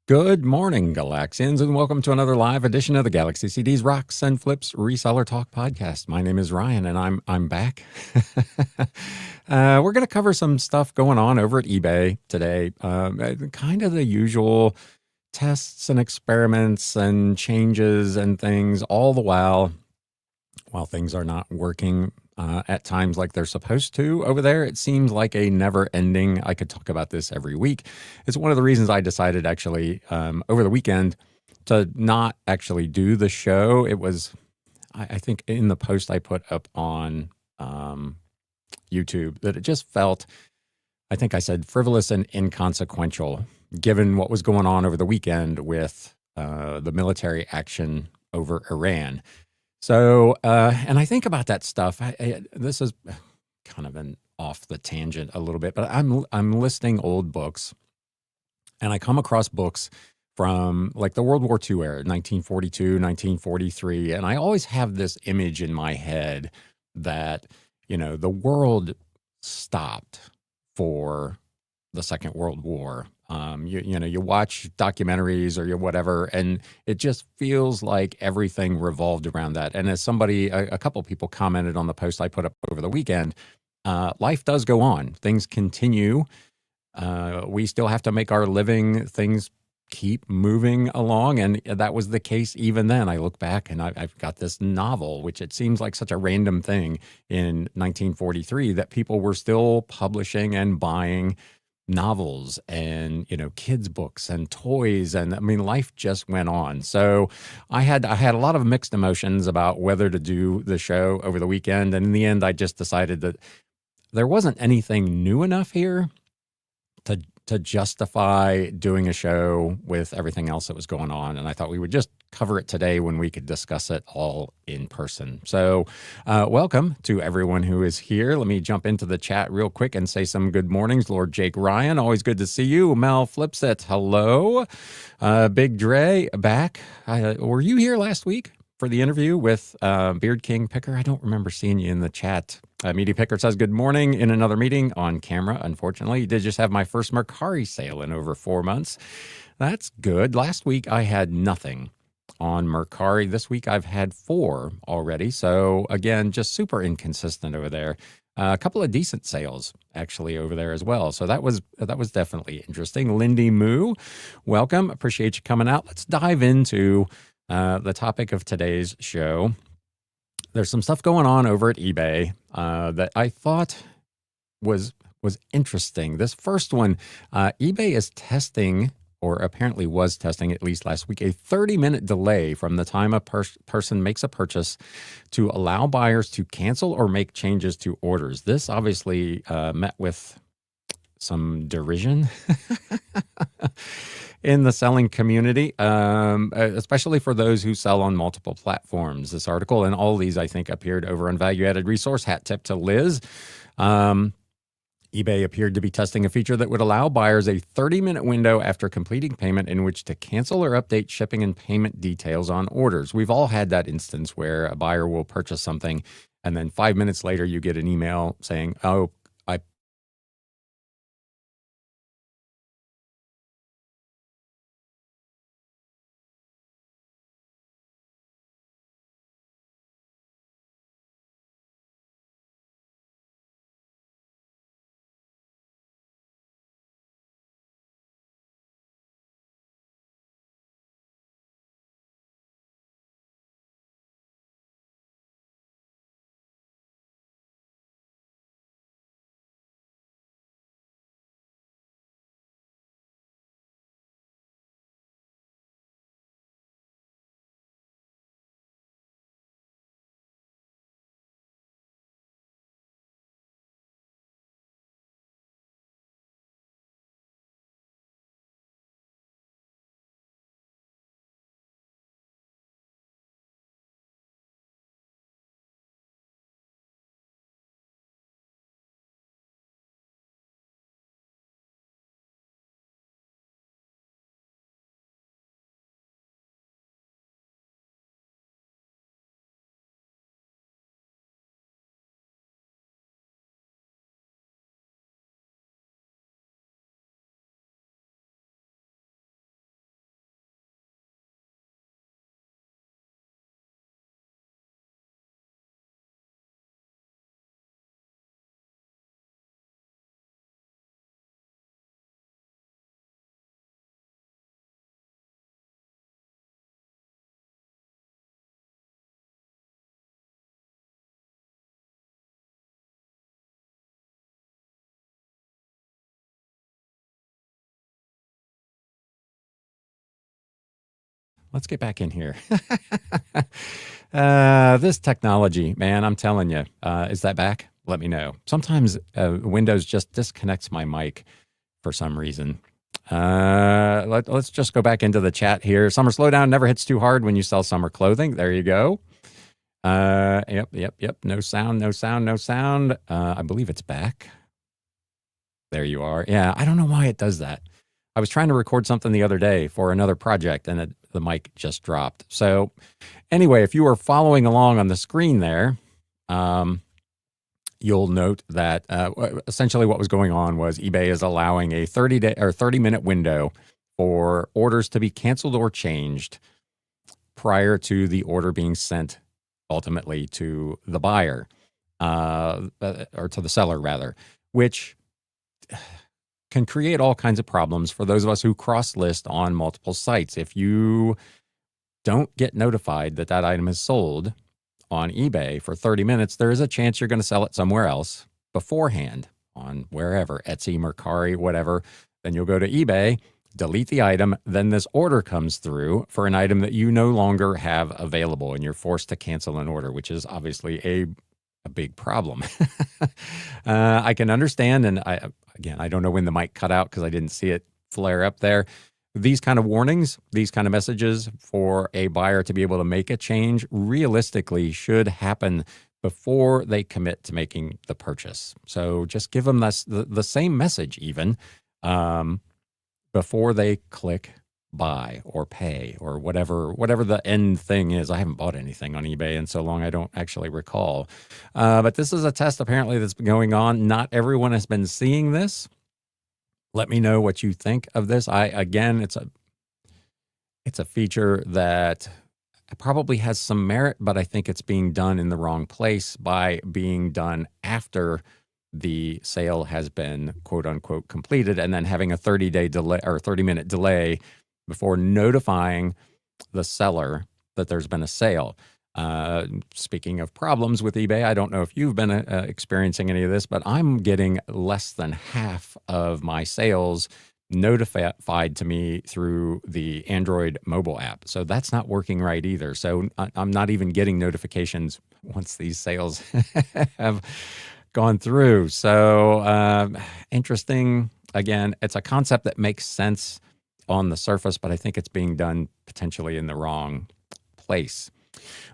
Good morning, Galaxians, and welcome to another live edition of the Galaxy CDs Rocks and Flips Reseller Talk podcast. My name is Ryan, and I'm back. We're going to cover some stuff going on over at eBay today. Kind of the usual tests and experiments and changes and things, all the while things are not working at times like they're supposed to over there. It seems like a never ending. I could talk about this every week. It's one of the reasons I decided actually over the weekend to not actually do the show. It was, I think, in the post I put up on YouTube that it just felt, I think I said, frivolous and inconsequential given what was going on over the weekend with the military action over Iran. So, and I think about that stuff. This is kind of an off the tangent a little bit, but I'm listing old books, and I come across books from like the World War II era, 1942, 1943, and I always have this image in my head that the world stopped for the Second World War. You watch documentaries or whatever, and it just feels like everything revolved around that. And as somebody, a couple people commented on the post I put up over the weekend, life does go on. Things continue. We still have to make our living. Things keep moving along, and that was the case even then. I look back and I've got this novel, which it seems like such a random thing in 1943 that people were still publishing and buying novels and kids books and toys, and I mean life just went on. So I had a lot of mixed emotions about whether to do the show over the weekend, and in the end I just decided that there wasn't anything new enough here to justify doing a show with everything else that was going on. And I thought we would just cover it today when we could discuss it all in person. So welcome to everyone who is here. Let me jump into the chat real quick and say some good mornings. Lord Jake Ryan, always good to see you. Mel Flipset, hello. Big Dre, back. Were you here last week for the interview with Beard King Picker? I don't remember seeing you in the chat. Meaty Picker says, good morning, in another meeting on camera, unfortunately. Did just have my first mercari sale in over 4 months. That's good. Last week I had nothing on mercari. This week I've had 4 already. So again, just super inconsistent over there. A couple of decent sales actually over there as well. So that was definitely interesting. Lindy Moo, welcome. Appreciate you coming out. Let's dive into the topic of today's show. There's some stuff going on over at eBay that I thought was interesting. This first one, eBay is testing, or apparently was testing at least last week, a 30-minute delay from the time a person makes a purchase to allow buyers to cancel or make changes to orders. This obviously met with some derision in the selling community, especially for those who sell on multiple platforms. This article and all these, I think, appeared over on Value Added Resource. Hat tip to Liz. eBay appeared to be testing a feature that would allow buyers a 30-minute window after completing payment in which to cancel or update shipping and payment details on orders. We've all had that instance where a buyer will purchase something, and then 5 minutes later you get an email saying, oh, Let's get back in here. This technology, man, I'm telling you. Is that back? Let me know. Sometimes Windows just disconnects my mic for some reason. Let's just go back into the chat here. Summer slowdown never hits too hard when you sell summer clothing. There you go. Yep. No sound. I believe it's back. There you are. Yeah, I don't know why it does that. I was trying to record something the other day for another project and the mic just dropped. So anyway, if you are following along on the screen there, you'll note that essentially what was going on was eBay is allowing a 30-day or 30-minute window for orders to be canceled or changed prior to the order being sent ultimately to the buyer, or to the seller rather, which can create all kinds of problems for those of us who cross-list on multiple sites. If you don't get notified that that item is sold on eBay for 30 minutes, there is a chance you're going to sell it somewhere else beforehand on wherever, Etsy, Mercari, whatever. Then you'll go to eBay, delete the item, then this order comes through for an item that you no longer have available, and you're forced to cancel an order, which is obviously a big problem. I can understand, and I don't know when the mic cut out because I didn't see it flare up there. These kind of warnings, these kind of messages for a buyer to be able to make a change realistically should happen before they commit to making the purchase. So just give them the same message even before they click buy or pay or whatever the end thing is. I haven't bought anything on eBay in so long I don't actually recall. But this is a test apparently that's been going on. Not everyone has been seeing this. Let me know what you think of this. Again, it's a feature that probably has some merit, but I think it's being done in the wrong place by being done after the sale has been quote unquote completed, and then having a 30-day delay or 30-minute delay before notifying the seller that there's been a sale. Speaking of problems with eBay, I don't know if you've been experiencing any of this, but I'm getting less than half of my sales notified to me through the Android mobile app. So that's not working right either. So I'm not even getting notifications once these sales have gone through. So interesting. Again, it's a concept that makes sense on the surface, but I think it's being done potentially in the wrong place.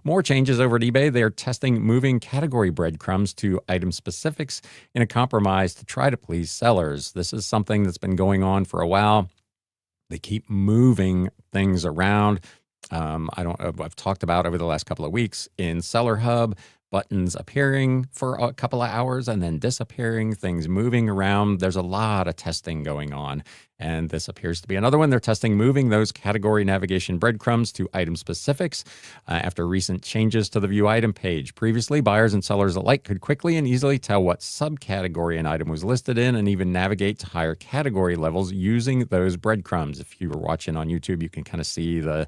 More changes over at eBay. They're testing moving category breadcrumbs to item specifics in a compromise to try to please sellers. This is something that's been going on for a while. They keep moving things around. I've talked about over the last couple of weeks in Seller Hub, buttons appearing for a couple of hours and then disappearing, things moving around. There's a lot of testing going on, and this appears to be another one. They're testing moving those category navigation breadcrumbs to item specifics after recent changes to the view item page. Previously, buyers and sellers alike could quickly and easily tell what subcategory an item was listed in and even navigate to higher category levels using those breadcrumbs. If you were watching on YouTube, you can kind of see the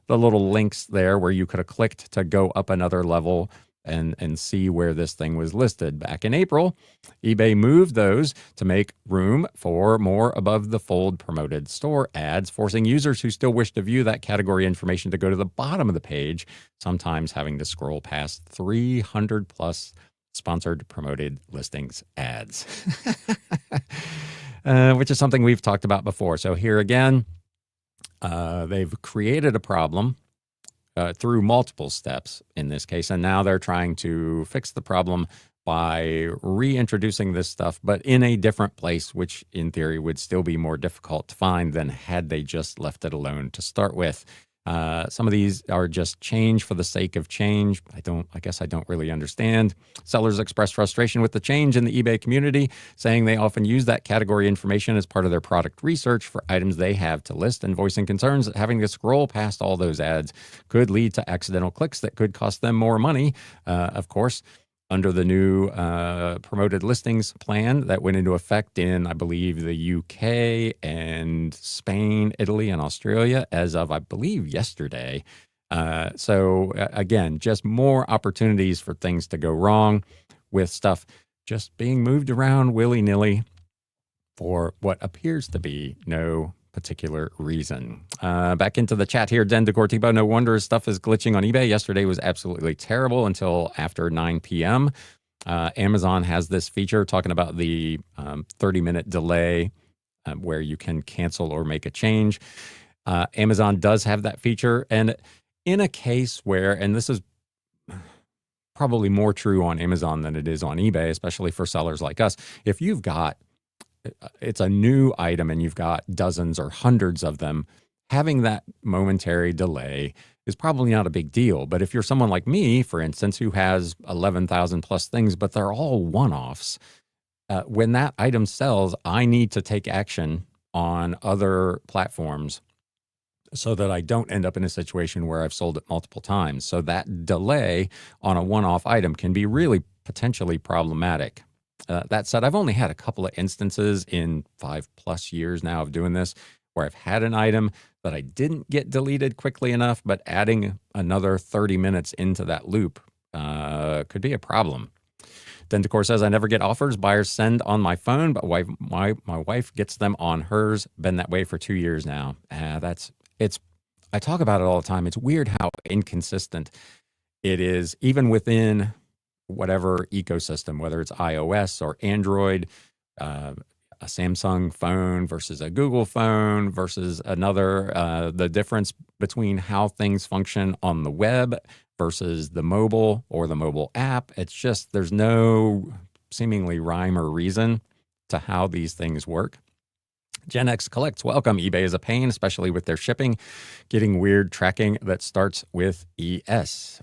little links there where you could have clicked to go up another level and see where this thing was listed. Back in April, eBay moved those to make room for more above-the-fold promoted store ads, forcing users who still wish to view that category information to go to the bottom of the page, sometimes having to scroll past 300-plus sponsored promoted listings ads, which is something we've talked about before. So here again, they've created a problem through multiple steps in this case. And now they're trying to fix the problem by reintroducing this stuff, but in a different place, which in theory would still be more difficult to find than had they just left it alone to start with. Some of these are just change for the sake of change. I guess I don't really understand. Sellers express frustration with the change in the eBay community, saying they often use that category information as part of their product research for items they have to list, and voicing concerns that having to scroll past all those ads could lead to accidental clicks that could cost them more money. Of course, under the new promoted listings plan that went into effect in, I believe, the UK and Spain, Italy, and Australia as of, I believe, yesterday. So again, just more opportunities for things to go wrong with stuff just being moved around willy-nilly for what appears to be no particular reason. Back into the chat here, Den DeCortibo, no wonder his stuff is glitching on eBay. Yesterday was absolutely terrible until after 9 p.m. Amazon has this feature talking about the 30-minute delay where you can cancel or make a change. Amazon does have that feature. And in a case where, and this is probably more true on Amazon than it is on eBay, especially for sellers like us, if you've got, it's a new item and you've got dozens or hundreds of them, having that momentary delay is probably not a big deal. But if you're someone like me, for instance, who has 11,000 plus things, but they're all one-offs, when that item sells, I need to take action on other platforms so that I don't end up in a situation where I've sold it multiple times. So that delay on a one-off item can be really potentially problematic. That said, I've only had a couple of instances in 5+ years now of doing this where I've had an item that I didn't get deleted quickly enough, but adding another 30 minutes into that loop could be a problem. Dentacor says, I never get offers. Buyers send on my phone, but my wife gets them on hers. Been that way for 2 years now. I talk about it all the time. It's weird how inconsistent it is, even within whatever ecosystem, whether it's iOS or Android, a Samsung phone versus a Google phone versus another, the difference between how things function on the web versus the mobile or the mobile app. It's just, there's no seemingly rhyme or reason to how these things work. Gen X collects, welcome. eBay is a pain, especially with their shipping, getting weird tracking that starts with ES.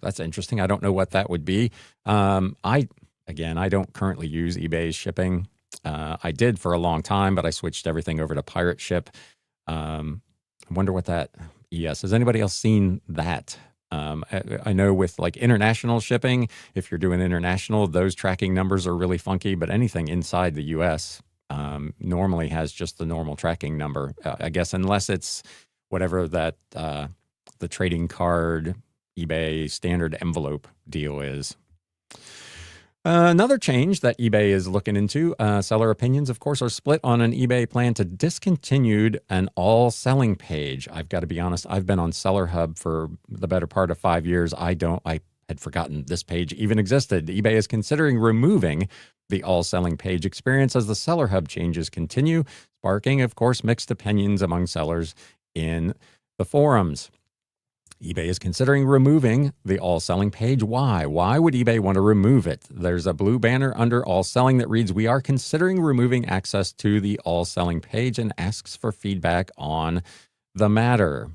That's interesting. I don't know what that would be. I don't currently use eBay's shipping. I did for a long time, but I switched everything over to Pirate Ship. I wonder what that ES, has anybody else seen that? I know with like international shipping, if you're doing international, those tracking numbers are really funky, but anything inside the US normally has just the normal tracking number, I guess, unless it's whatever that the trading card eBay standard envelope deal is. Another change that eBay is looking into, seller opinions, of course, are split on an eBay plan to discontinued an all selling page. I've got to be honest, I've been on Seller Hub for the better part of 5 years. I had forgotten this page even existed. eBay is considering removing the all selling page experience as the Seller Hub changes continue, sparking, of course, mixed opinions among sellers in the forums. eBay is considering removing the all selling page. Why? Why would eBay want to remove it? There's a blue banner under all selling that reads, we are considering removing access to the all selling page, and asks for feedback on the matter.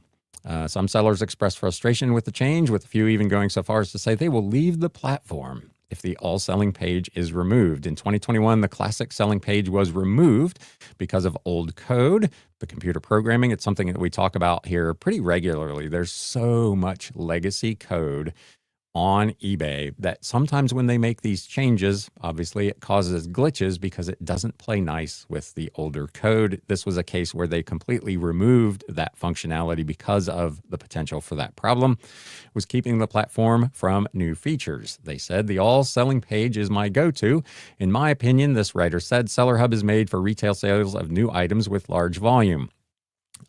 Some sellers express frustration with the change, with a few even going so far as to say they will leave the platform if the all selling page is removed. In 2021, the classic selling page was removed because of old code, the computer programming. It's something that we talk about here pretty regularly. There's so much legacy code on eBay that sometimes when they make these changes, obviously it causes glitches because it doesn't play nice with the older code. This was a case where they completely removed that functionality because of the potential for that problem. It was keeping the platform from new features. They said, the all selling page is my go-to. In my opinion, this writer said, Seller Hub is made for retail sales of new items with large volume.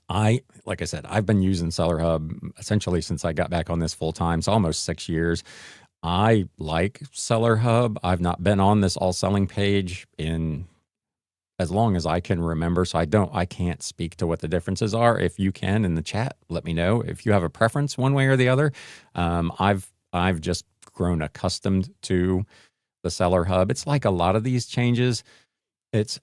Like I said, I've been using Seller Hub essentially since I got back on this full time. It's almost 6 years. I like Seller Hub. I've not been on this all selling page in as long as I can remember. So I can't speak to what the differences are. If you can in the chat, let me know if you have a preference one way or the other. I've just grown accustomed to the Seller Hub. It's like a lot of these changes. It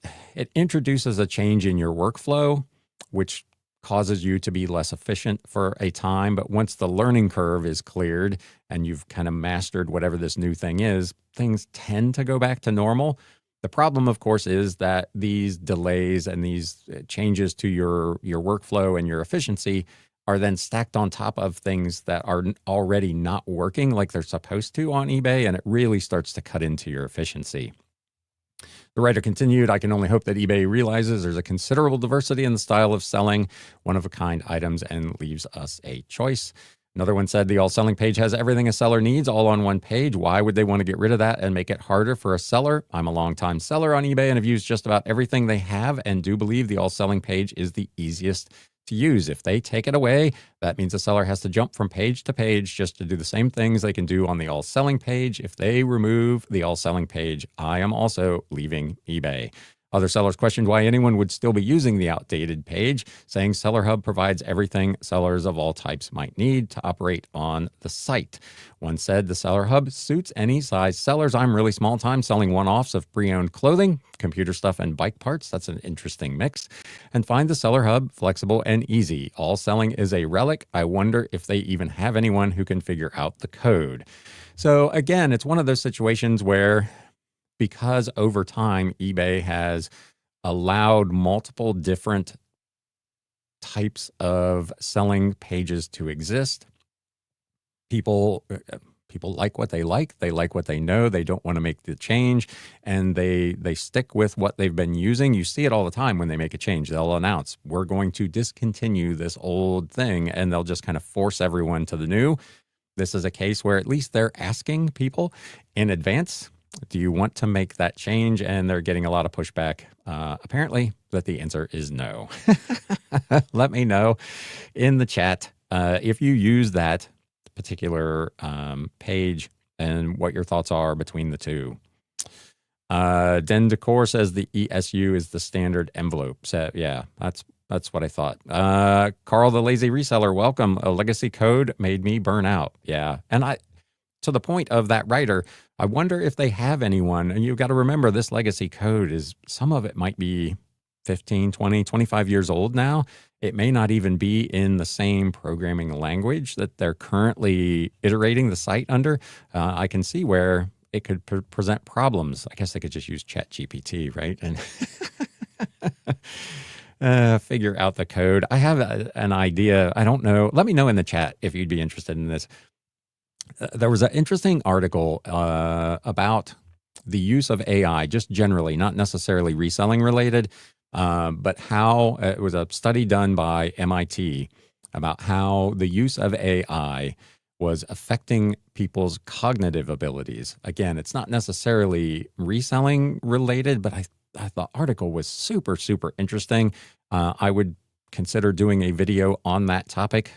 introduces a change in your workflow, which causes you to be less efficient for a time. But once the learning curve is cleared and you've kind of mastered whatever this new thing is, things tend to go back to normal. The problem, of course, is that these delays and these changes to your workflow and your efficiency are then stacked on top of things that are already not working like they're supposed to on eBay, and it really starts to cut into your efficiency. The writer continued, I can only hope that eBay realizes there's a considerable diversity in the style of selling one-of-a-kind items and leaves us a choice. Another one said the all selling page has everything a seller needs all on one page. Why would they want to get rid of that and make it harder for a seller? I'm a longtime seller on eBay and have used just about everything they have and do believe the all selling page is the easiest to use. If they take it away, that means a seller has to jump from page to page just to do the same things they can do on the all selling page. If they remove the all selling page, I am also leaving eBay. Other sellers questioned why anyone would still be using the outdated page, saying Seller Hub provides everything sellers of all types might need to operate on the site. One said the Seller Hub suits any size sellers. I'm really small time, selling one-offs of pre-owned clothing, computer stuff, and bike parts. That's an interesting mix. And find the Seller Hub flexible and easy. All selling is a relic. I wonder if they even have anyone who can figure out the code. So again, it's one of those situations where, because over time, eBay has allowed multiple different types of selling pages to exist. People like what they like. They like what they know. They don't want to make the change, and they stick with what they've been using. You see it all the time when they make a change. They'll announce, we're going to discontinue this old thing, and they'll just kind of force everyone to the new. This is a case where at least they're asking people in advance, do you want to make that change? And they're getting a lot of pushback, apparently, that the answer is no. Let me know in the chat if you use that particular page and what your thoughts are between the two. Den Decor says the ESU is the standard envelope. So, yeah, that's what I thought. Carl the Lazy Reseller, welcome. A legacy code made me burn out. Yeah, and to the point of that writer, I wonder if they have anyone, and you've got to remember this legacy code is, some of it might be 15, 20, 25 years old now. It may not even be in the same programming language that they're currently iterating the site under. I can see where it could present problems. I guess they could just use ChatGPT, right? And figure out the code. I have an idea. I don't know. Let me know in the chat if you'd be interested in this. There was an interesting article about the use of AI, just generally, not necessarily reselling related, but how it was a study done by MIT about how the use of AI was affecting people's cognitive abilities. Again, it's not necessarily reselling related, but I thought the article was super, super interesting. I would consider doing a video on that topic.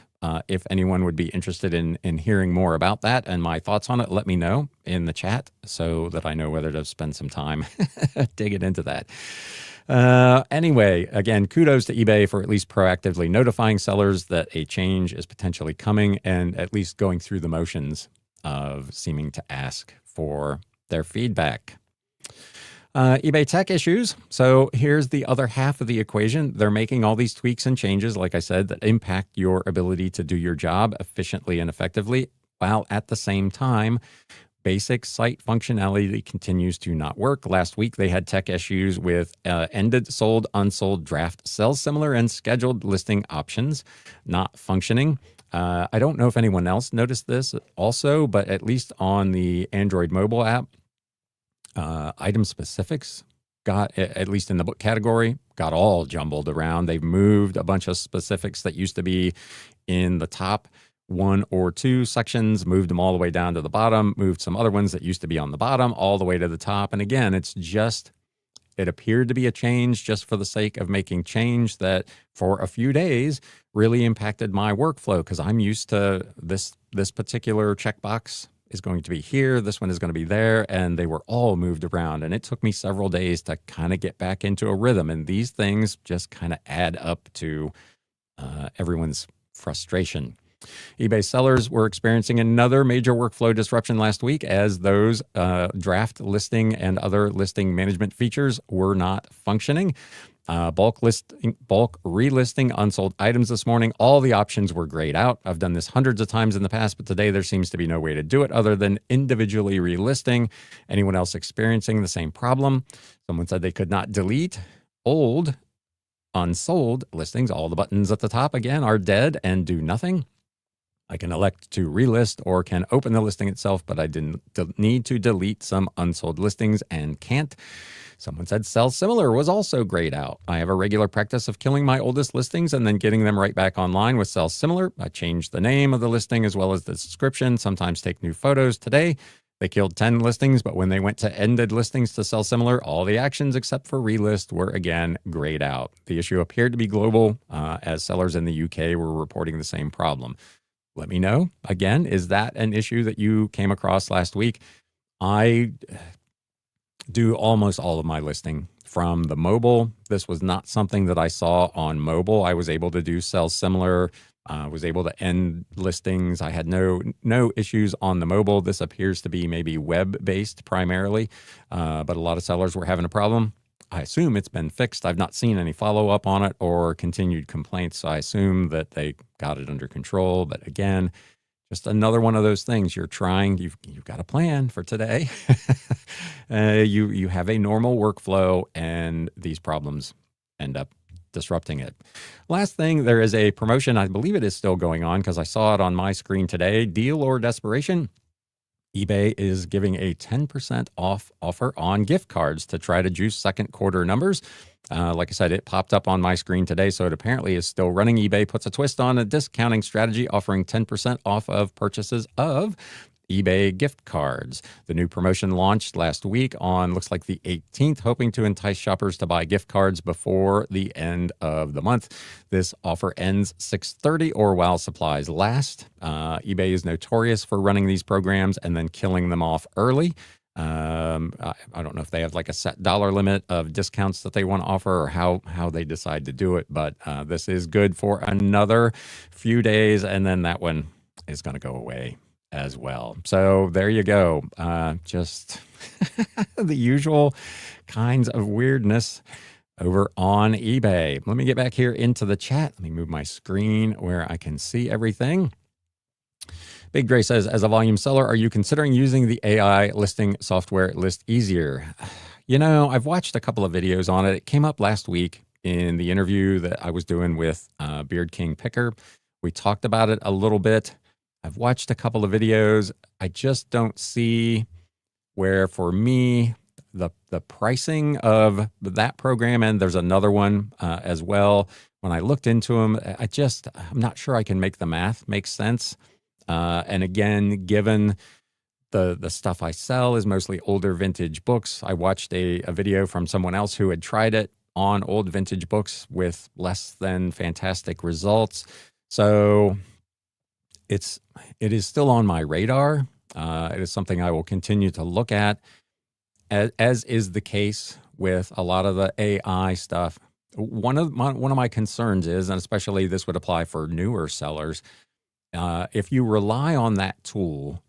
If anyone would be interested in hearing more about that and my thoughts on it, let me know in the chat so that I know whether to spend some time digging into that. Anyway, again, kudos to eBay for at least proactively notifying sellers that a change is potentially coming and at least going through the motions of seeming to ask for their feedback. eBay tech issues. So here's the other half of the equation. They're making all these tweaks and changes, like I said, that impact your ability to do your job efficiently and effectively, while at the same time, basic site functionality continues to not work. Last week, they had tech issues with ended, sold, unsold draft sell similar and scheduled listing options not functioning. I don't know if anyone else noticed this also, but at least on the Android mobile app, item specifics got, at least in the book category, got all jumbled around. They've moved a bunch of specifics that used to be in the top 1 or 2 sections, moved them all the way down to the bottom, moved some other ones that used to be on the bottom all the way to the top. And again, it's just, it appeared to be a change just for the sake of making change that for a few days really impacted my workflow, because I'm used to this particular checkbox is going to be here, this one is going to be there, and they were all moved around. And it took me several days to kind of get back into a rhythm. And these things just kind of add up to everyone's frustration. eBay sellers were experiencing another major workflow disruption last week as those draft listing and other listing management features were not functioning. Bulk relisting unsold items this morning. All the options were grayed out. I've done this hundreds of times in the past, but today there seems to be no way to do it other than individually relisting. Anyone else experiencing the same problem? Someone said they could not delete old unsold listings. All the buttons at the top again are dead and do nothing. I can elect to relist or can open the listing itself, but I didn't need to delete some unsold listings and can't. Someone said Sell Similar was also grayed out. I have a regular practice of killing my oldest listings and then getting them right back online with Sell Similar. I changed the name of the listing as well as the description, sometimes take new photos. Today, they killed 10 listings, but when they went to ended listings to Sell Similar, all the actions except for relist were again grayed out. The issue appeared to be global, as sellers in the UK were reporting the same problem. Let me know. Again, is that an issue that you came across last week? I do almost all of my listing from the mobile. This was not something that I saw on mobile. I was able to do Sell Similar, was able to end listings. I had no issues on the mobile. This appears to be maybe web-based primarily, but a lot of sellers were having a problem. I assume it's been fixed. I've not seen any follow-up on it or continued complaints, so I assume that they got it under control. But again, just another one of those things you're trying, you've got a plan for today. You have a normal workflow and these problems end up disrupting it. Last thing, there is a promotion. I believe it is still going on because I saw it on my screen today. Deal or Desperation. eBay is giving a 10% off offer on gift cards to try to juice second quarter numbers. Like I said, it popped up on my screen today, so it apparently is still running. eBay puts a twist on a discounting strategy, offering 10% off of purchases of eBay gift cards. The new promotion launched last week on, looks like the 18th, hoping to entice shoppers to buy gift cards before the end of the month. This offer ends 6/30 or while supplies last. eBay is notorious for running these programs and then killing them off early. I don't know if they have like a set dollar limit of discounts that they want to offer or how they decide to do it, but this is good for another few days, and then that one is going to go away as well. So there you go. Just the usual kinds of weirdness over on eBay. Let me get back here into the chat. Let me move my screen where I can see everything. Big Dre says, as a volume seller, are you considering using the AI listing software List Easier? You know, I've watched a couple of videos on it. It came up last week in the interview that I was doing with Beard King Picker. We talked about it a little bit. I've watched a couple of videos. I just don't see where, for me, the pricing of that program, and there's another one as well. When I looked into them, I'm not sure I can make the math make sense. And again, given the stuff I sell is mostly older vintage books, I watched a video from someone else who had tried it on old vintage books with less than fantastic results. So it is still on my radar. It is something I will continue to look at, as is the case with a lot of the AI stuff. One of my concerns is, and especially this would apply for newer sellers, if you rely on that tool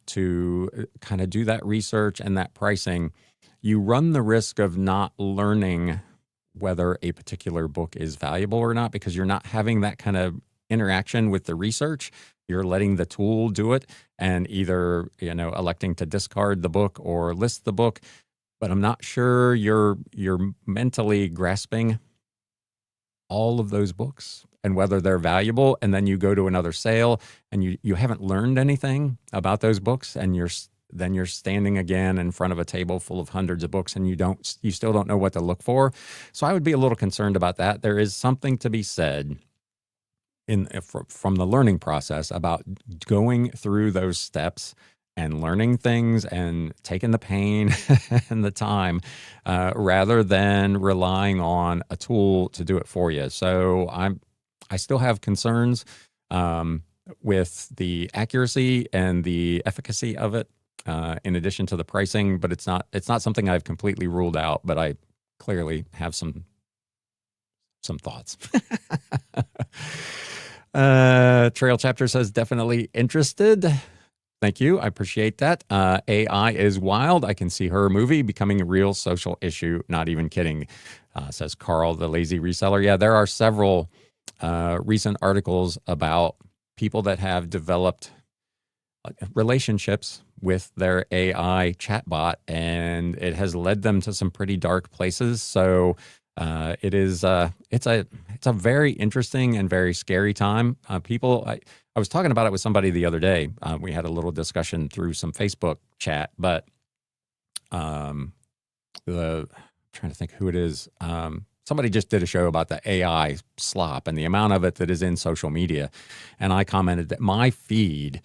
to kind of do that research and that pricing, you run the risk of not learning whether a particular book is valuable or not, because you're not having that kind of interaction with the research. You're letting the tool do it and either, electing to discard the book or list the book. But I'm not sure you're mentally grasping all of those books and whether they're valuable. And then you go to another sale and you haven't learned anything about those books, and you're standing again in front of a table full of hundreds of books and you still don't know what to look for. So I would be a little concerned about that. There is something to be said from the learning process about going through those steps and learning things and taking the pain and the time rather than relying on a tool to do it for you. So I still have concerns with the accuracy and the efficacy of it, in addition to the pricing, but it's not something I've completely ruled out, but I clearly have some thoughts. Trail Chapter says, definitely interested. Thank you. I appreciate that. AI is wild. I can see her movie becoming a real social issue. Not even kidding, says Carl, the lazy reseller. Yeah, there are several recent articles about people that have developed relationships with their AI chatbot, and it has led them to some pretty dark places. So It's a very interesting and very scary time. I was talking about it with somebody the other day. We had a little discussion through some Facebook chat, but I'm trying to think who it is. Somebody just did a show about the AI slop and the amount of it that is in social media. And I commented that my feed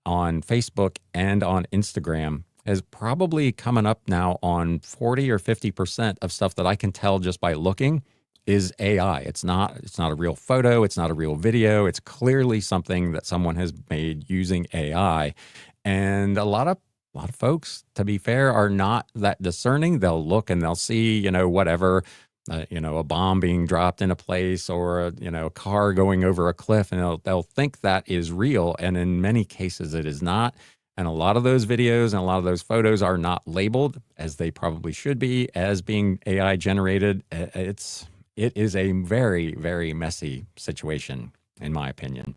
on Facebook and on Instagram is probably coming up now on 40 or 50% of stuff that I can tell just by looking is AI. It's not a real photo. It's not a real video. It's clearly something that someone has made using AI. And a lot of folks, to be fair, are not that discerning. They'll look and they'll see, whatever, a bomb being dropped in a place or, a car going over a cliff, and they'll think that is real. And in many cases, it is not. And a lot of those videos and a lot of those photos are not labeled, as they probably should be, as being AI generated. It is a very, very messy situation, in my opinion.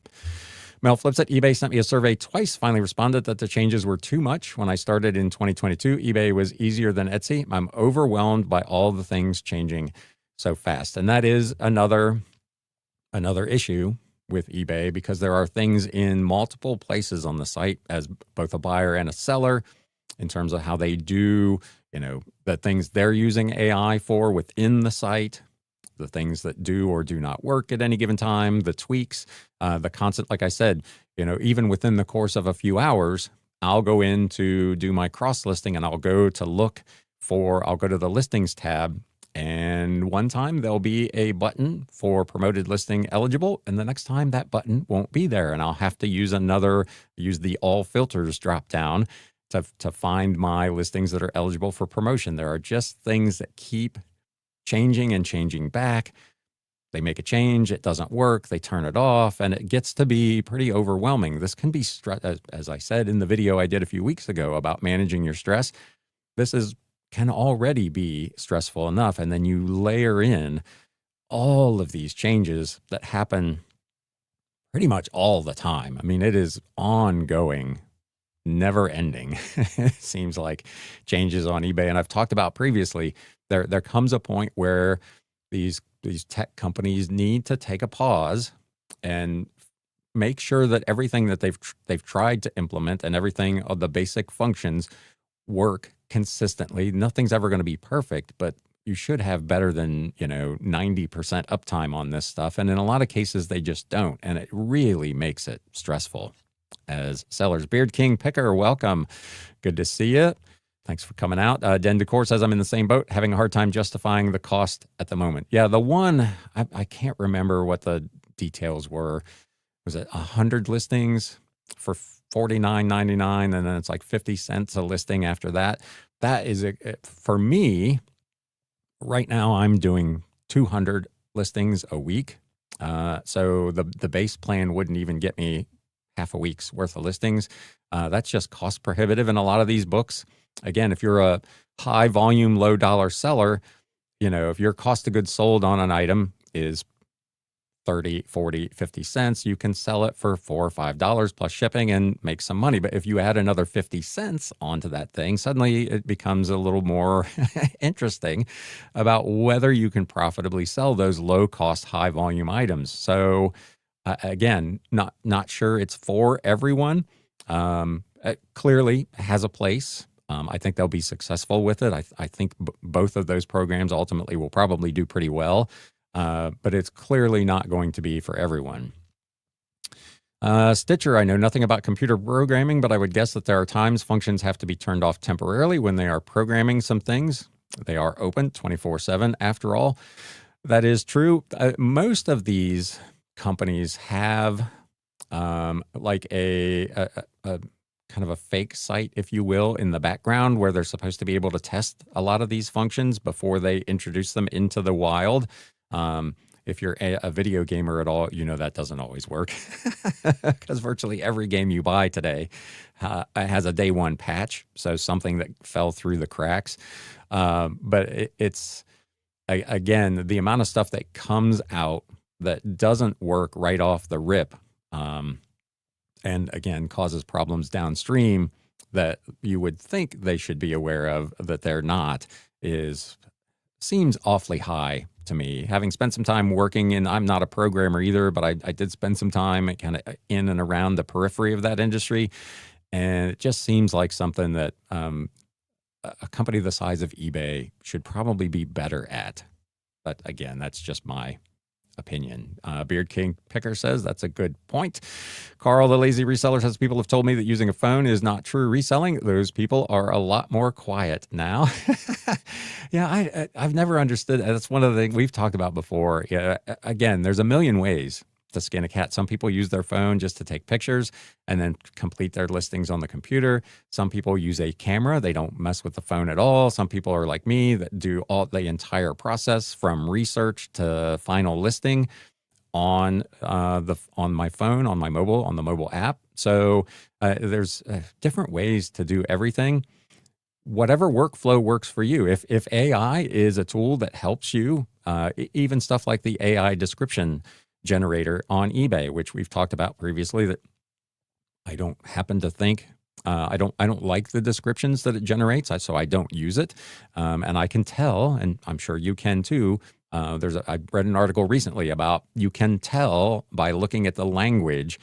Mel Flips at eBay sent me a survey twice, finally responded that the changes were too much. When I started in 2022, eBay was easier than Etsy. I'm overwhelmed by all the things changing so fast. And that is another issue with eBay, because there are things in multiple places on the site as both a buyer and a seller in terms of how they do, the things they're using AI for within the site, the things that do or do not work at any given time, the tweaks, the constant, like I said, even within the course of a few hours, I'll go in to do my cross listing and I'll go to the listings tab. And one time there'll be a button for promoted listing eligible. And the next time that button won't be there. And I'll have to use the all filters drop down to find my listings that are eligible for promotion. There are just things that keep changing and changing back. They make a change, it doesn't work, they turn it off, and it gets to be pretty overwhelming. This can be, as I said in the video I did a few weeks ago about managing your stress, can already be stressful enough. And then you layer in all of these changes that happen pretty much all the time. I mean, it is ongoing, never ending. It seems like changes on eBay. And I've talked about previously, there comes a point where these tech companies need to take a pause and make sure that everything that they've tried to implement and everything of the basic functions work consistently. Nothing's ever going to be perfect, but you should have better than 90% uptime on this stuff. And in a lot of cases, they just don't, and it really makes it stressful as sellers. Beard King Picker, welcome. Good to see you. Thanks for coming out. Den Decor says, I'm in the same boat, having a hard time justifying the cost at the moment. Yeah, the one, I can't remember what the details were. Was it 100 listings for $49.99, and then it's like 50 cents a listing after that? That is, for me, right now I'm doing 200 listings a week. So the base plan wouldn't even get me half a week's worth of listings. That's just cost prohibitive. And a lot of these books, again, if you're a high volume, low dollar seller, if your cost of goods sold on an item is 30, 40, 50 cents, you can sell it for $4 or $5 plus shipping and make some money. But if you add another 50 cents onto that thing, suddenly it becomes a little more interesting about whether you can profitably sell those low cost, high volume items. So again, not sure it's for everyone. It clearly has a place. I think they'll be successful with it. I think both of those programs ultimately will probably do pretty well, but it's clearly not going to be for everyone. Stitcher, I know nothing about computer programming, but I would guess that there are times functions have to be turned off temporarily when they are programming some things. They are open 24/7 after all. That is true. Most of these companies have like a kind of a fake site, if you will, in the background where they're supposed to be able to test a lot of these functions before they introduce them into the wild. If you're a video gamer at all, that doesn't always work because virtually every game you buy today has a day one patch. So something that fell through the cracks. But it's, again, the amount of stuff that comes out that doesn't work right off the rip, and again, causes problems downstream that you would think they should be aware of that they're not, seems awfully high to me. Having spent some time working, and I'm not a programmer either, but I did spend some time kind of in and around the periphery of that industry. And it just seems like something that a company the size of eBay should probably be better at. But again, that's just my opinion. Beard King Picker says that's a good point. Carl, the lazy reseller, says people have told me that using a phone is not true reselling. Those people are a lot more quiet now. Yeah, I've never understood. That's one of the things we've talked about before. Yeah, again, there's a million ways to skin a cat. Some people use their phone just to take pictures and then complete their listings on the computer. Some people use a camera. They don't mess with the phone at all. Some people are like me that do all the entire process from research to final listing on my phone, on my mobile, on the mobile app. So there's different ways to do everything. Whatever workflow works for you. If AI is a tool that helps you, even stuff like the AI description generator on eBay, which we've talked about previously, that I don't happen to think I don't like the descriptions that it generates, so I don't use it. And I can tell, and I'm sure you can too. I read an article recently about you can tell by looking at the language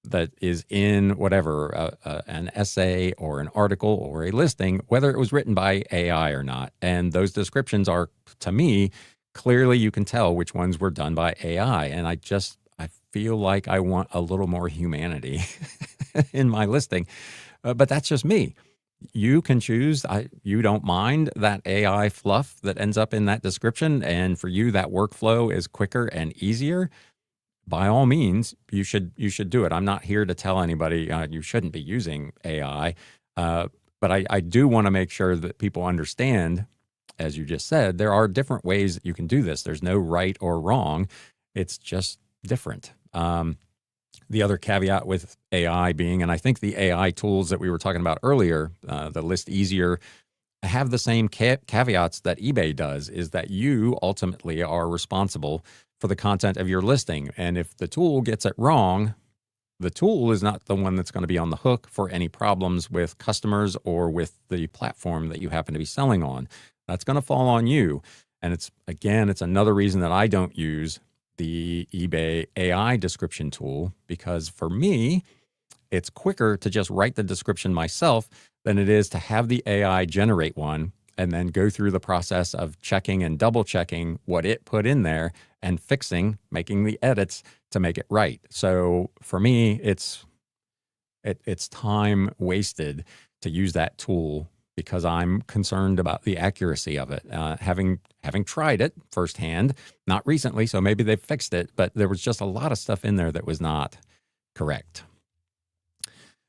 that is in whatever an essay or an article or a listing, whether it was written by AI or not. And those descriptions are, to me, clearly you can tell which ones were done by AI. And I feel like I want a little more humanity in my listing. But that's just me. You can choose. You don't mind that AI fluff that ends up in that description. And for you, that workflow is quicker and easier. By all means, you should do it. I'm not here to tell anybody you shouldn't be using AI. But I do want to make sure that people understand, as you just said, there are different ways that you can do this. There's no right or wrong. It's just different. The other caveat with AI being, and I think the AI tools that we were talking about earlier, the List Easier, have the same caveats that eBay does, is that you ultimately are responsible for the content of your listing. And if the tool gets it wrong, the tool is not the one that's going to be on the hook for any problems with customers or with the platform that you happen to be selling on. That's going to fall on you. And it's another reason that I don't use the eBay AI description tool, because for me, it's quicker to just write the description myself than it is to have the AI generate one and then go through the process of checking and double checking what it put in there and making the edits to make it right. So for me, it's time wasted to use that tool because I'm concerned about the accuracy of it. Having tried it firsthand, not recently, so maybe they've fixed it, but there was just a lot of stuff in there that was not correct.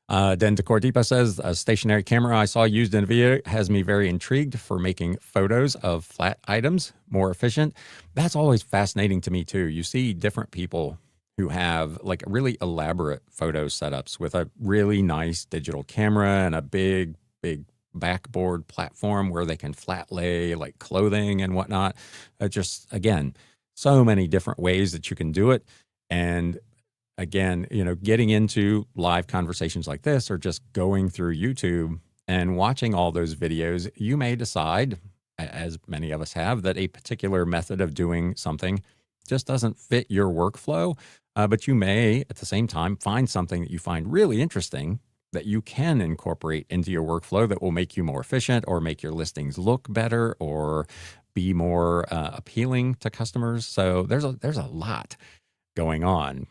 Den Decordipa says, a stationary camera I saw used in a video has me very intrigued for making photos of flat items more efficient. That's always fascinating to me too. You see different people who have like really elaborate photo setups with a really nice digital camera and a big backboard platform where they can flat lay like clothing and whatnot. Just, again, so many different ways that you can do it. And again, getting into live conversations like this or just going through YouTube and watching all those videos, you may decide, as many of us have, that a particular method of doing something just doesn't fit your workflow. But you may, at the same time, find something that you find really interesting that you can incorporate into your workflow that will make you more efficient or make your listings look better or be more appealing to customers. So there's a lot going on.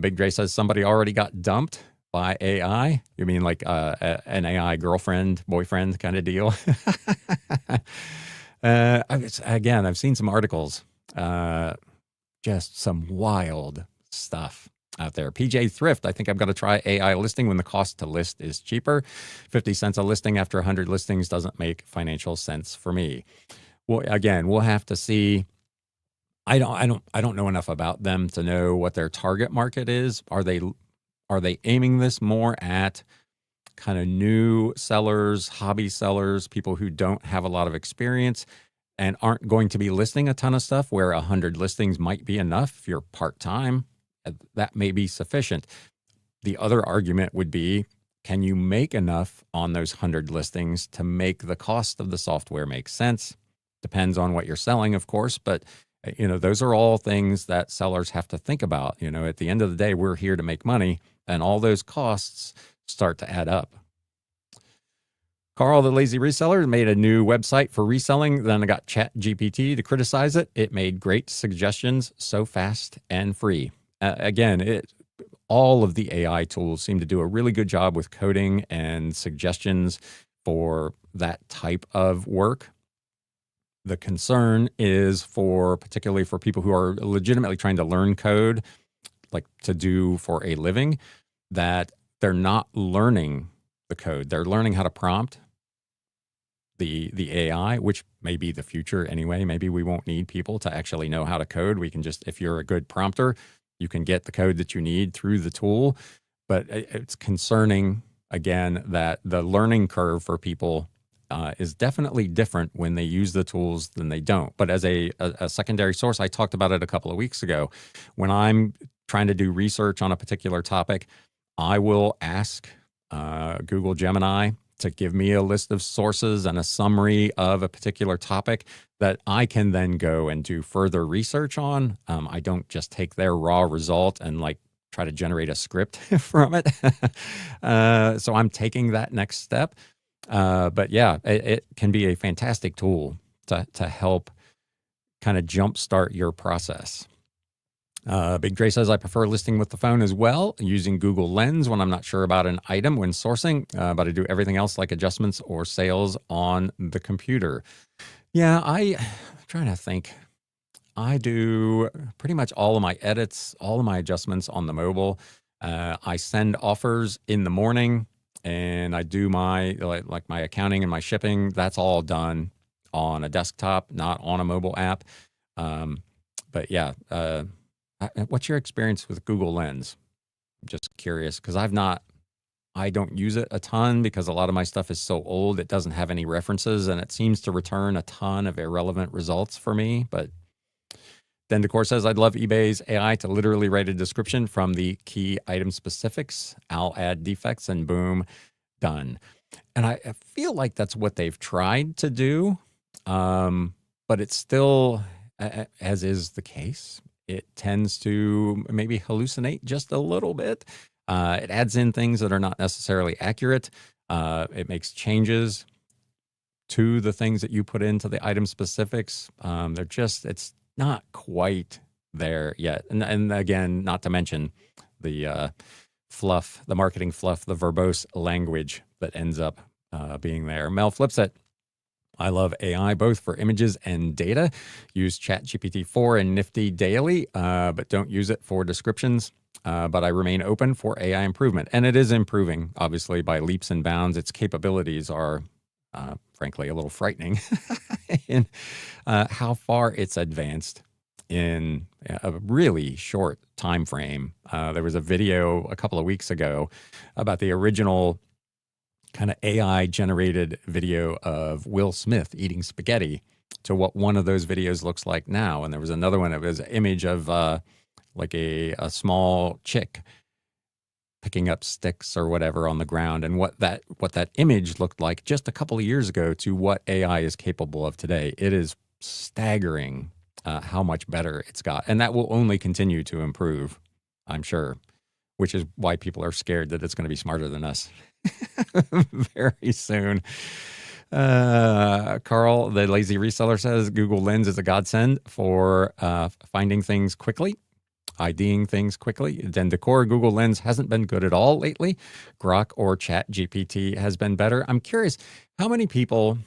Big Dre says somebody already got dumped by AI. You mean like an AI girlfriend, boyfriend kind of deal? I've seen some articles, just some wild stuff out there. PJ Thrift, I think I'm going to try AI listing when the cost to list is cheaper. 50 cents a listing after 100 listings doesn't make financial sense for me. Well, again, we'll have to see. I don't know enough about them to know what their target market is. Are they aiming this more at kind of new sellers, hobby sellers, people who don't have a lot of experience and aren't going to be listing a ton of stuff, where 100 listings might be enough if you're part-time? That may be sufficient. The other argument would be, can you make enough on those 100 listings to make the cost of the software make sense? Depends on what you're selling, of course, but those are all things that sellers have to think about. At the end of the day, we're here to make money, and all those costs start to add up. Carl, the lazy reseller, made a new website for reselling. Then I got ChatGPT to criticize it. It made great suggestions, so fast and free. Again, all of the AI tools seem to do a really good job with coding and suggestions for that type of work. The concern is particularly for people who are legitimately trying to learn code, like to do for a living, that they're not learning the code. They're learning how to prompt the AI, which may be the future anyway. Maybe we won't need people to actually know how to code. We can just, if you're a good prompter, you can get the code that you need through the tool. But it's concerning, again, that the learning curve for people is definitely different when they use the tools than they don't. But as a secondary source, I talked about it a couple of weeks ago. When I'm trying to do research on a particular topic, I will ask Google Gemini to give me a list of sources and a summary of a particular topic that I can then go and do further research on. I don't just take their raw result and try to generate a script from it. So I'm taking that next step. But yeah, it can be a fantastic tool to help kind of jumpstart your process. Big Dre says, I prefer listing with the phone as well, using Google Lens when I'm not sure about an item when sourcing, but I do everything else like adjustments or sales on the computer. Yeah, I'm trying to think. I do pretty much all of my edits, all of my adjustments on the mobile. I send offers in the morning, and I do my my accounting and my shipping. That's all done on a desktop, not on a mobile app. But yeah, what's your experience with Google Lens? I'm just curious because I don't use it a ton because a lot of my stuff is so old. It doesn't have any references, and it seems to return a ton of irrelevant results for me. But then Decor says, I'd love eBay's AI to literally write a description from the key item specifics. I'll add defects and boom, done. And I feel like that's what they've tried to do. But it's still, as is the case, it tends to maybe hallucinate just a little bit. It adds in things that are not necessarily accurate. It makes changes to the things that you put into the item specifics. It's not quite there yet. And again, not to mention the fluff, the marketing fluff, the verbose language that ends up being there. Mel flips it. I love AI both for images and data. Use ChatGPT 4 and Nifty daily, but don't use it for descriptions. But I remain open for AI improvement. And it is improving, obviously, by leaps and bounds. Its capabilities are, frankly, a little frightening in how far it's advanced in a really short time frame. There was a video a couple of weeks ago about the original kind of AI-generated video of Will Smith eating spaghetti to what one of those videos looks like now. And there was another one. It was an image of a small chick picking up sticks or whatever on the ground, and what that image looked like just a couple of years ago to what AI is capable of today. It is staggering how much better it's got. And that will only continue to improve, I'm sure, which is why people are scared that it's going to be smarter than us very soon. Carl, the lazy reseller, says Google Lens is a godsend for finding things quickly, IDing things quickly. Then Decor, Google Lens hasn't been good at all lately. Grok or ChatGPT has been better. I'm curious how many people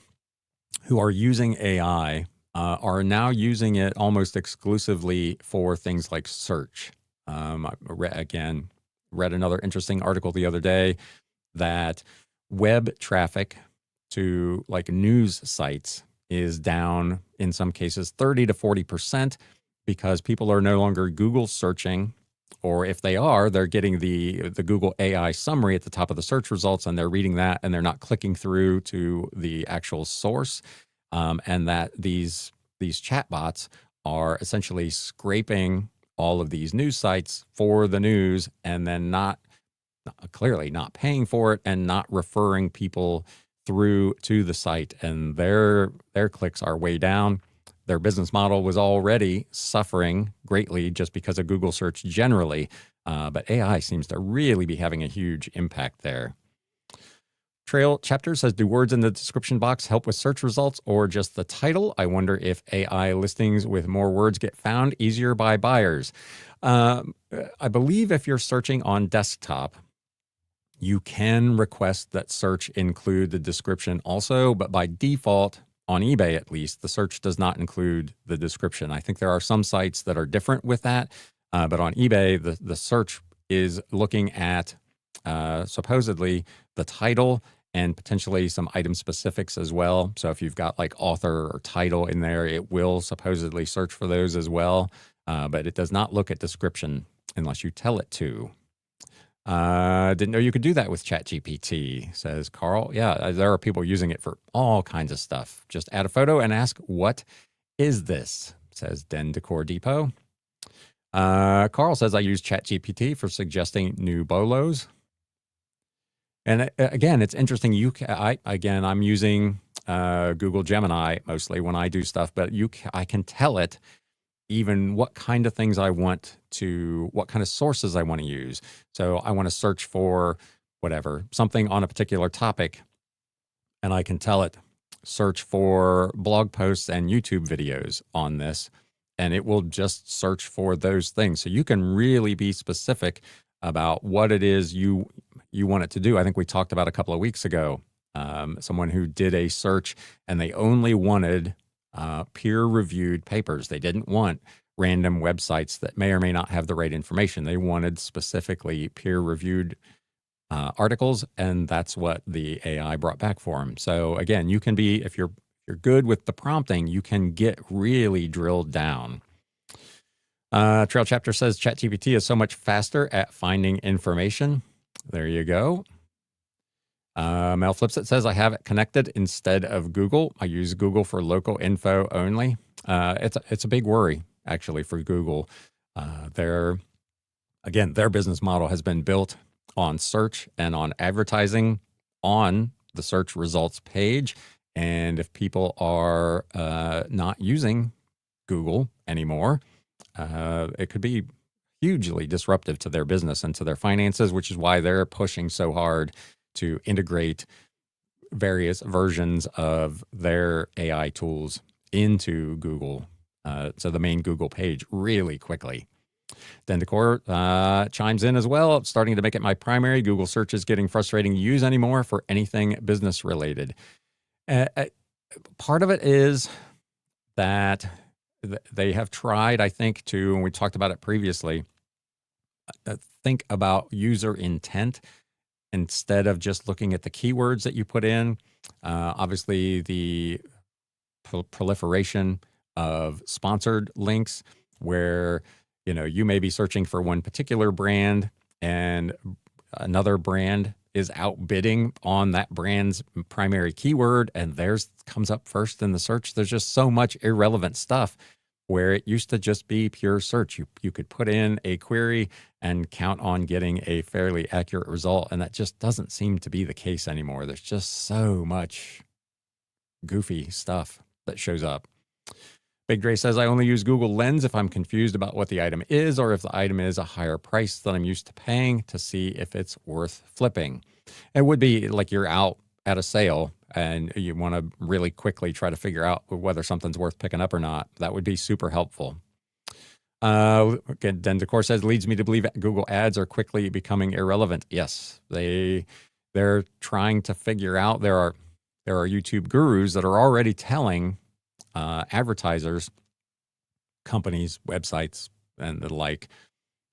who are using AI are now using it almost exclusively for things like search. I read another interesting article the other day that web traffic to news sites is down in some cases 30 to 40% because people are no longer Google searching, or if they are, they're getting the Google AI summary at the top of the search results, and they're reading that, and they're not clicking through to the actual source, and that these chatbots are essentially scraping all of these news sites for the news, and then clearly not paying for it and not referring people through to the site, and their clicks are way down. Their business model was already suffering greatly just because of Google search generally, but AI seems to really be having a huge impact there. Trail Chapter says, do words in the description box help with search results or just the title? I wonder if AI listings with more words get found easier by buyers. I believe if you're searching on desktop, you can request that search include the description also, but by default, on eBay at least, the search does not include the description. I think there are some sites that are different with that, but on eBay, the search is looking at supposedly the title and potentially some item specifics as well. So if you've got like author or title in there, it will supposedly search for those as well, but it does not look at description unless you tell it to. Didn't know you could do that with ChatGPT, says Carl. Yeah, there are people using it for all kinds of stuff. Just add a photo and ask, what is this? Says Den Decor Depot. Carl says, I use ChatGPT for suggesting new bolos. And again, it's interesting. I'm using Google Gemini mostly when I do stuff, but I can tell it even what kind of things I want to, what kind of sources I want to use. So I want to search for whatever, something on a particular topic, and I can tell it, search for blog posts and YouTube videos on this, and it will just search for those things. So you can really be specific about what it is you want it to do. I think we talked about a couple of weeks ago, someone who did a search and they only wanted peer-reviewed papers. They didn't want random websites that may or may not have the right information. They wanted specifically peer-reviewed articles, and that's what the AI brought back for them. So again, you can be, if you're good with the prompting, you can get really drilled down. Trail Chapter says ChatGPT is so much faster at finding information. There you go. Mel Flips It says, I have it connected instead of Google. I use Google for local info only. It's a big worry, actually, for Google. Their business model has been built on search and on advertising on the search results page. And if people are not using Google anymore, it could be hugely disruptive to their business and to their finances, which is why they're pushing so hard to integrate various versions of their AI tools into Google, so the main Google page really quickly. Den Decor chimes in as well, starting to make it my primary. Google search is getting frustrating to use anymore for anything business related. Part of it is that they have tried, I think, to, and we talked about it previously, think about user intent instead of just looking at the keywords that you put in. Obviously, the proliferation of sponsored links where, you may be searching for one particular brand and another brand is outbidding on that brand's primary keyword, and theirs comes up first in the search. There's just so much irrelevant stuff where it used to just be pure search. You could put in a query and count on getting a fairly accurate result, and that just doesn't seem to be the case anymore. There's just so much goofy stuff that shows up. Big Dre says, I only use Google Lens if I'm confused about what the item is or if the item is a higher price than I'm used to paying to see if it's worth flipping. It would be like you're out at a sale and you want to really quickly try to figure out whether something's worth picking up or not. That would be super helpful. Again, Den Decor says, leads me to believe Google ads are quickly becoming irrelevant. Yes, they're trying to figure out, there are YouTube gurus that are already telling advertisers, companies, websites, and the like,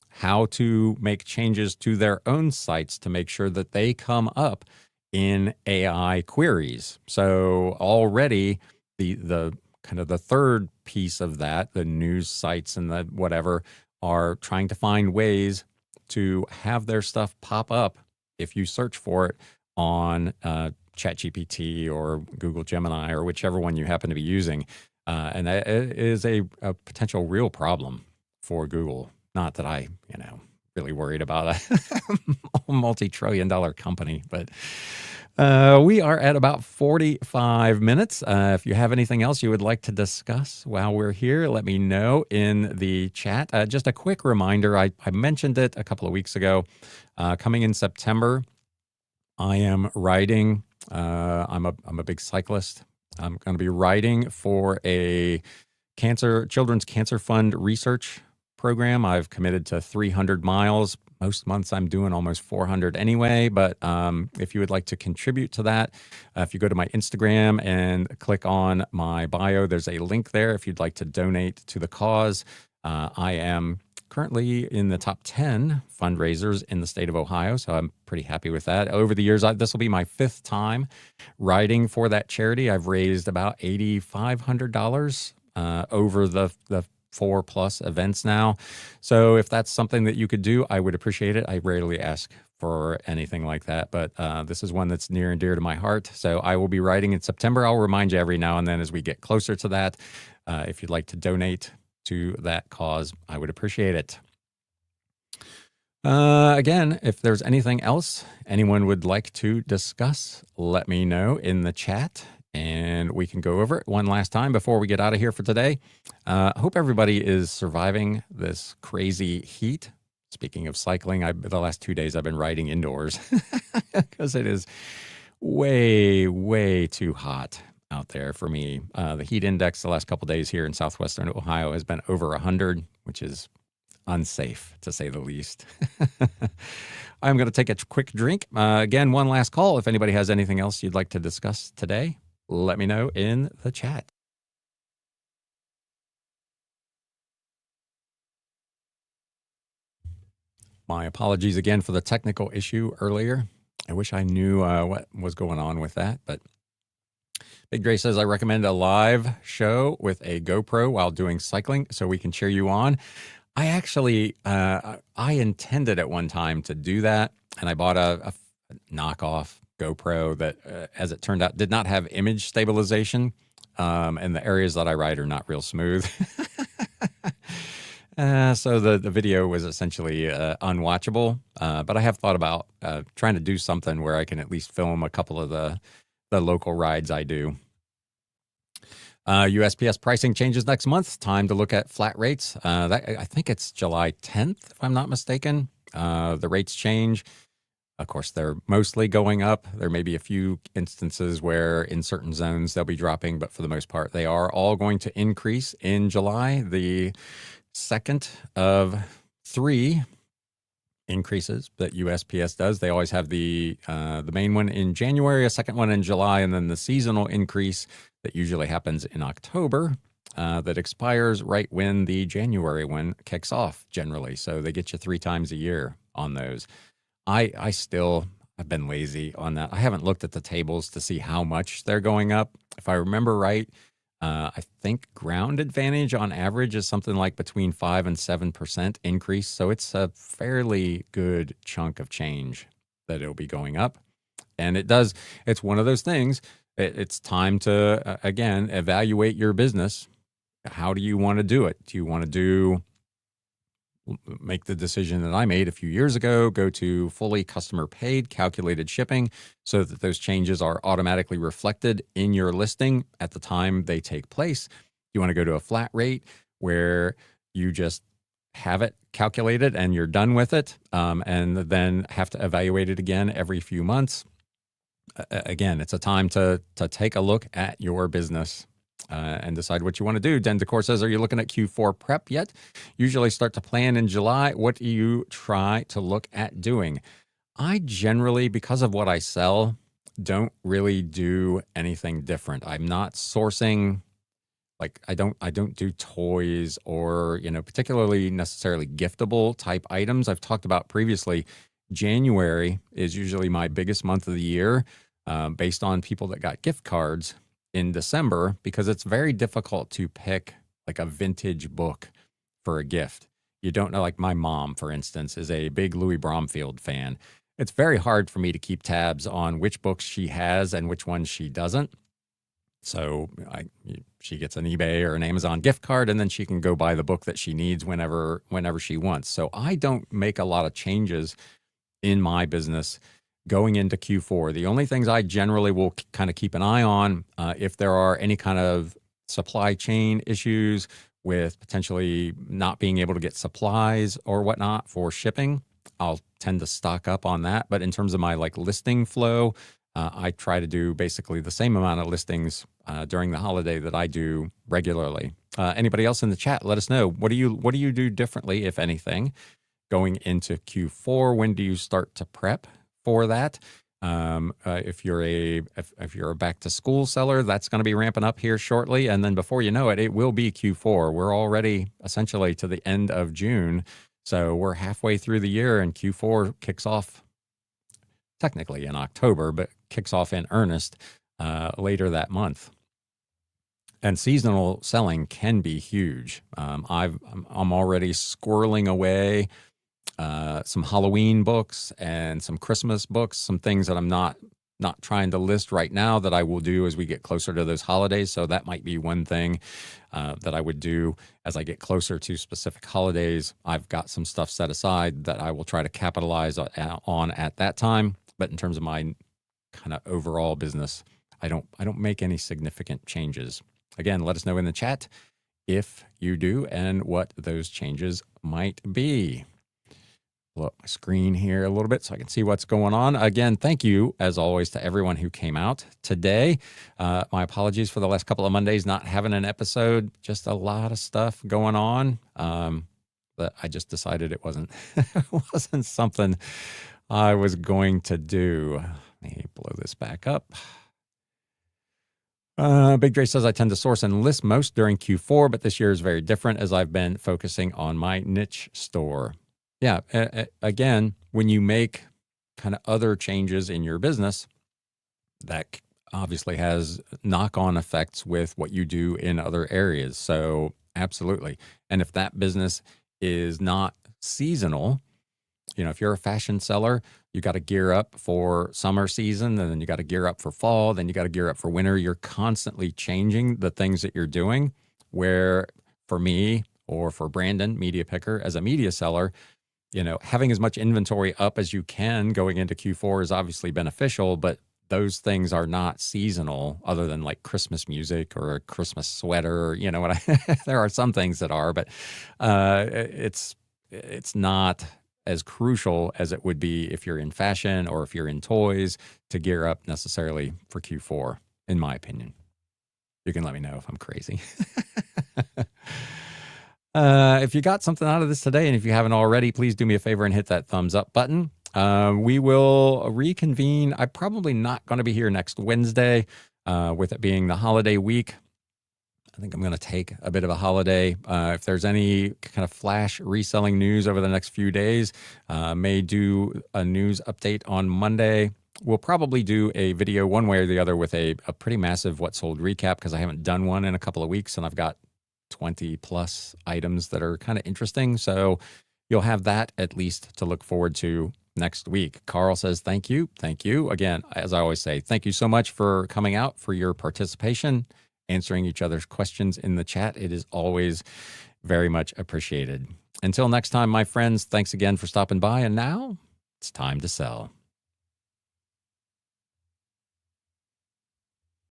how to make changes to their own sites to make sure that they come up in AI queries. So already the kind of the third piece of that, the news sites and the whatever, are trying to find ways to have their stuff pop up if you search for it on ChatGPT or Google Gemini or whichever one you happen to be using. And that is a potential real problem for Google. Not that I, really worried about a multi-trillion-dollar company, but We are at about 45 minutes. If you have anything else you would like to discuss while we're here, let me know in the chat. Just a quick reminder, I mentioned it a couple of weeks ago. Coming in September, I am riding. I'm a big cyclist. I'm going to be riding for a Children's Cancer Fund research program. I've committed to 300 miles. Most months I'm doing almost 400 anyway, but if you would like to contribute to that, if you go to my Instagram and click on my bio, there's a link there if you'd like to donate to the cause. I am currently in the top 10 fundraisers in the state of Ohio, so I'm pretty happy with that. Over the years, this will be my 5th time riding for that charity. I've raised about $8,500 over the 4+ events now. So if that's something that you could do, I would appreciate it. I rarely ask for anything like that, but this is one that's near and dear to my heart. So I will be riding in September. I'll remind you every now and then as we get closer to that. If you'd like to donate to that cause, I would appreciate it. Again, if there's anything else anyone would like to discuss, let me know in the chat and we can go over it one last time before we get out of here for today. I hope everybody is surviving this crazy heat. Speaking of cycling, the last 2 days I've been riding indoors because it is way, way too hot out there for me. The heat index the last couple of days here in southwestern Ohio has been over 100, which is unsafe to say the least. I'm going to take a quick drink. Again, one last call. If anybody has anything else you'd like to discuss today, let me know in the chat. My apologies again for the technical issue earlier. I wish I knew what was going on with that, but Big Dre says, I recommend a live show with a GoPro while doing cycling so we can cheer you on. I actually, I intended at one time to do that, and I bought a knockoff GoPro that, as it turned out, did not have image stabilization, and the areas that I ride are not real smooth. So the video was essentially unwatchable, but I have thought about trying to do something where I can at least film a couple of the local rides I do. USPS pricing changes next month. Time to look at flat rates. I think it's July 10th, if I'm not mistaken. The rates change. Of course, they're mostly going up. There may be a few instances where in certain zones they'll be dropping, but for the most part, they are all going to increase in July. The second of 3 increases that USPS does. They always have the main one in January, a second one in July, and then the seasonal increase that usually happens in October that expires right when the January one kicks off generally. So they get you 3 times a year on those. I've been lazy on that. I haven't looked at the tables to see how much they're going up. If I remember right, I think Ground Advantage on average is something like between 5 and 7% increase. So it's a fairly good chunk of change that it'll be going up. And it's one of those things. It's time to, again, evaluate your business. How do you want to do it? Do you want to make the decision that I made a few years ago, go to fully customer paid calculated shipping so that those changes are automatically reflected in your listing at the time they take place? You want to go to a flat rate where you just have it calculated and you're done with it, and then have to evaluate it again every few months. Again, it's a time to take a look at your business and decide what you want to do. Den Decor says, are you looking at Q4 prep yet? Usually start to plan in July. What do you try to look at doing? I generally, because of what I sell, don't really do anything different. I'm not sourcing, like I don't do toys or, particularly necessarily giftable type items. I've talked about previously, January is usually my biggest month of the year, based on people that got gift cards in December, because it's very difficult to pick like a vintage book for a gift. You don't know, like my mom, for instance, is a big Louis Bromfield fan. It's very hard for me to keep tabs on which books she has and which ones she doesn't. So she gets an eBay or an Amazon gift card, and then she can go buy the book that she needs whenever she wants. So I don't make a lot of changes in my business going into Q4. The only things I generally will kind of keep an eye on, if there are any kind of supply chain issues with potentially not being able to get supplies or whatnot for shipping, I'll tend to stock up on that. But in terms of my like listing flow, I try to do basically the same amount of listings during the holiday that I do regularly. Anybody else in the chat, let us know. What do you do differently, if anything, going into Q4? When do you start to prep for that? If you're a back to school seller, that's going to be ramping up here shortly, and then before you know it, it will be Q4. We're already essentially to the end of June, so we're halfway through the year, and Q4 kicks off technically in October, but kicks off in earnest later that month. And seasonal selling can be huge. I'm already squirreling away some Halloween books and some Christmas books, some things that I'm not trying to list right now that I will do as we get closer to those holidays. So that might be one thing that I would do as I get closer to specific holidays. I've got some stuff set aside that I will try to capitalize on at that time. But in terms of my kind of overall business, I don't make any significant changes. Again, let us know in the chat if you do and what those changes might be. Blow up my screen here a little bit so I can see what's going on. Again, thank you, as always, to everyone who came out today. My apologies for the last couple of Mondays not having an episode. Just a lot of stuff going on. But I just decided it wasn't something I was going to do. Let me blow this back up. Big Dre says, I tend to source and list most during Q4, but this year is very different as I've been focusing on my niche store. Yeah, again, when you make kind of other changes in your business, that obviously has knock-on effects with what you do in other areas. So absolutely. And if that business is not seasonal, if you're a fashion seller, you got to gear up for summer season, and then you got to gear up for fall, then you got to gear up for winter. You're constantly changing the things that you're doing, where for me or for Brandon, Media Picker, as a media seller, having as much inventory up as you can going into Q4 is obviously beneficial, but those things are not seasonal other than like Christmas music or a Christmas sweater. There are some things that are, but it's not as crucial as it would be if you're in fashion or if you're in toys to gear up necessarily for Q4, in my opinion. You can let me know if I'm crazy. If you got something out of this today, and if you haven't already, please do me a favor and hit that thumbs up button. We will reconvene. I'm probably not going to be here next Wednesday, with it being the holiday week. I think I'm going to take a bit of a holiday. If there's any kind of flash reselling news over the next few days, may do a news update on Monday. We'll probably do a video one way or the other with a pretty massive what sold recap, because I haven't done one in a couple of weeks and I've got 20 plus items that are kind of interesting. So you'll have that at least to look forward to next week. Carl says, thank you. Thank you. Again, as I always say, thank you so much for coming out, for your participation, answering each other's questions in the chat. It is always very much appreciated. Until next time, my friends, thanks again for stopping by. And now it's time to sell.